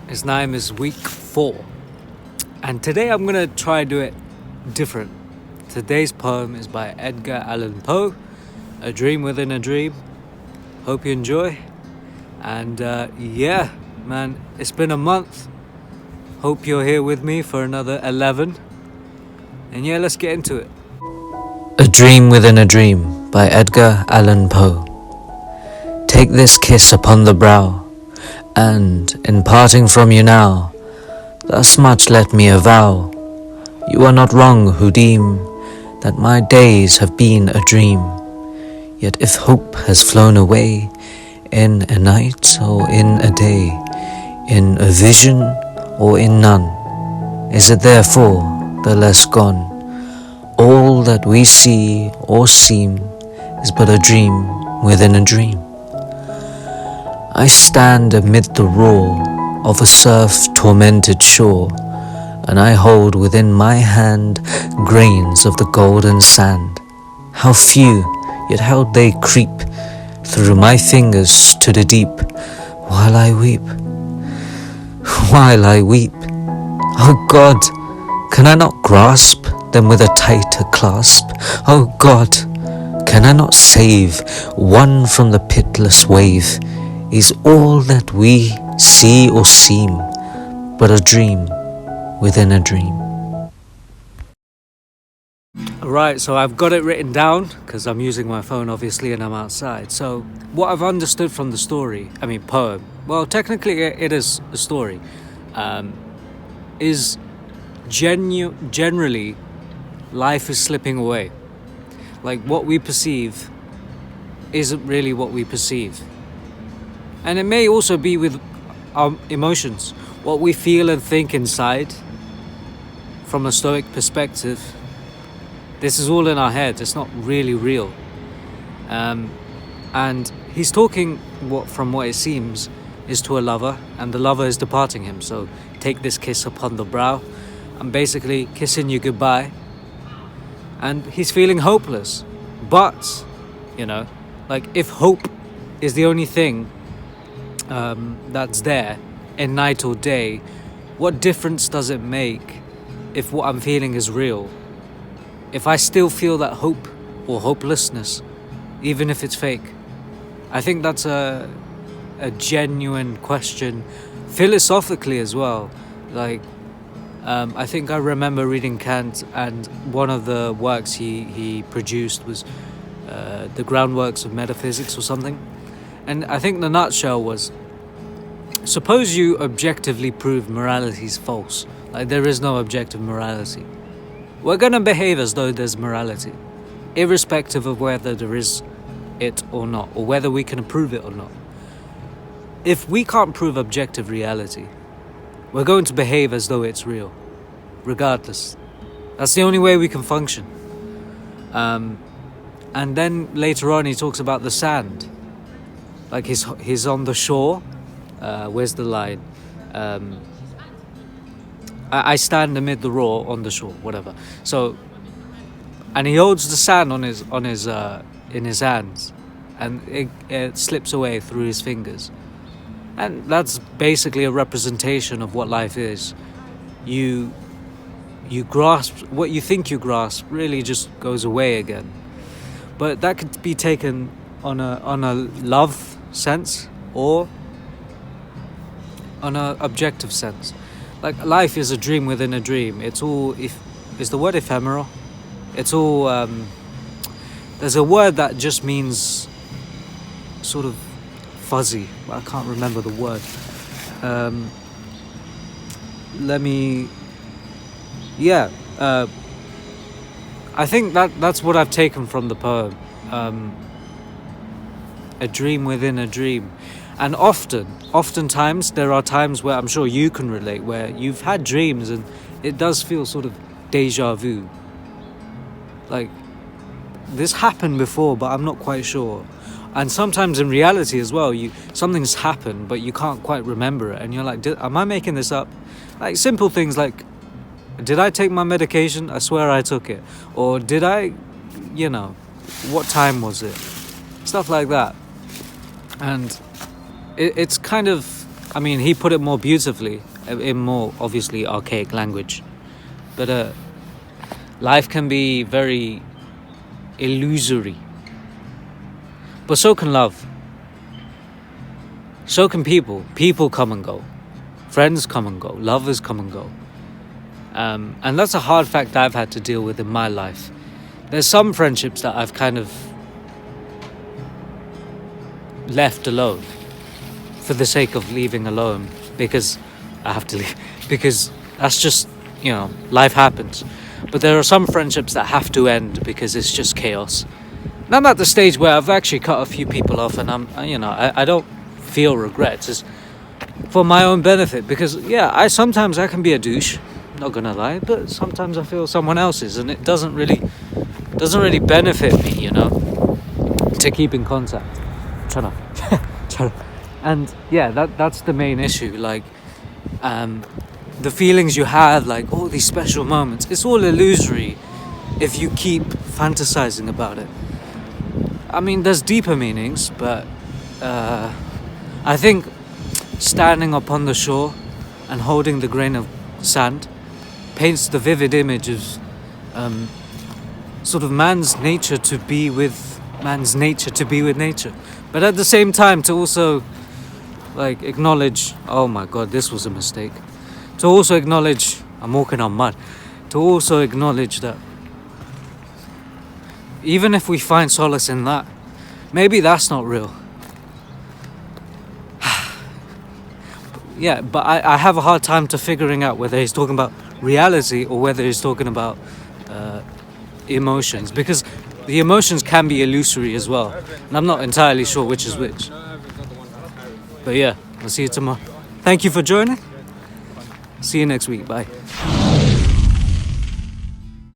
His name is week 4. And today I'm going to try to do it different. Today's poem is by Edgar Allan Poe, A Dream Within a Dream. Hope you enjoy. And yeah, man, it's been a month. Hope you're here with me for another 11. And yeah, let's get into it. A Dream Within a Dream by Edgar Allan Poe. Take this kiss upon the brow, and in parting from you now, thus much let me avow, you are not wrong who deem that my days have been a dream. Yet if hope has flown away in a night or in a day, in a vision or in none, is it therefore the less gone? All that we see or seem is but a dream within a dream. I stand amid the roar of a surf-tormented shore, and I hold within my hand grains of the golden sand. How few, yet how they creep through my fingers to the deep, while I weep, while I weep. Oh God, can I not grasp them with a tighter clasp? Oh God, can I not save one from the pitiless wave? Is all that we see or seem but a dream within a dream? Right, so I've got it written down because I'm using my phone obviously and I'm outside. So what I've understood from the story, poem, well technically it is a story, is generally life is slipping away. Like what we perceive isn't really what we perceive. And it may also be with our emotions, what we feel and think inside. From a Stoic perspective, this is all in our head, it's not really real. And he's talking, from what it seems, is to a lover, and the lover is departing him. So take this kiss upon the brow. I'm basically kissing you goodbye. And he's feeling hopeless. But, if hope is the only thing that's there in night or day, what difference does it make if what I'm feeling is real? If I still feel that hope or hopelessness, even if it's fake? I think that's a genuine question, philosophically as well. I think I remember reading Kant, and one of the works he produced was the groundworks of metaphysics or something. And I think the nutshell was, suppose you objectively prove morality is false. Like there is no objective morality. We're going to behave as though there's morality, irrespective of whether there is it or not, or whether we can prove it or not. If we can't prove objective reality, we're going to behave as though it's real, regardless. That's the only way we can function. And then later on he talks about the sand. Like he's on the shore. Where's the line? I stand amid the roar on the shore, whatever. So, and he holds the sand in his hands, and it slips away through his fingers. And that's basically a representation of what life is. You grasp what you think you grasp, really just goes away again. But that could be taken on a love sense or on a objective sense. Like life is a dream within a dream. It's all is the word ephemeral. It's all there's a word that just means sort of fuzzy. I can't remember the word. I think that's what I've taken from the poem. A dream within a dream. And oftentimes there are times where I'm sure you can relate, where you've had dreams and it does feel sort of deja vu. Like this happened before, but I'm not quite sure. And sometimes in reality as well, something's happened, but you can't quite remember it, and you're like, am I making this up? Like simple things like, did I take my medication? I swear I took it. Or did I, what time was it? Stuff like that. And it's kind of I mean, he put it more beautifully in more obviously archaic language. But life can be very illusory. But so can love. So can people. People come and go. Friends come and go. Lovers come and go. And that's a hard fact I've had to deal with in my life. There's some friendships that I've kind of left alone for the sake of leaving alone, because I have to leave, because that's just, life happens. But there are some friendships that have to end because it's just chaos. And I'm at the stage where I've actually cut a few people off, and I don't feel regrets. It's for my own benefit, because sometimes I can be a douche, not gonna lie, but sometimes I feel someone else is, and it doesn't really benefit me, to keep in contact. Shut up. And that's the main issue. Like, the feelings you have, like all these special moments, it's all illusory if you keep fantasizing about it. I mean, there's deeper meanings, but I think standing upon the shore and holding the grain of sand paints the vivid image of sort of man's nature to be with nature, but at the same time to also like acknowledge, oh my god, this was a mistake, to also acknowledge I'm walking on mud, to also acknowledge that even if we find solace in that, maybe that's not real. But I have a hard time to figuring out whether he's talking about reality or whether he's talking about emotions, because the emotions can be illusory as well, and I'm not entirely sure which is which. But I'll see you tomorrow. Thank you for joining. See you next week. Bye.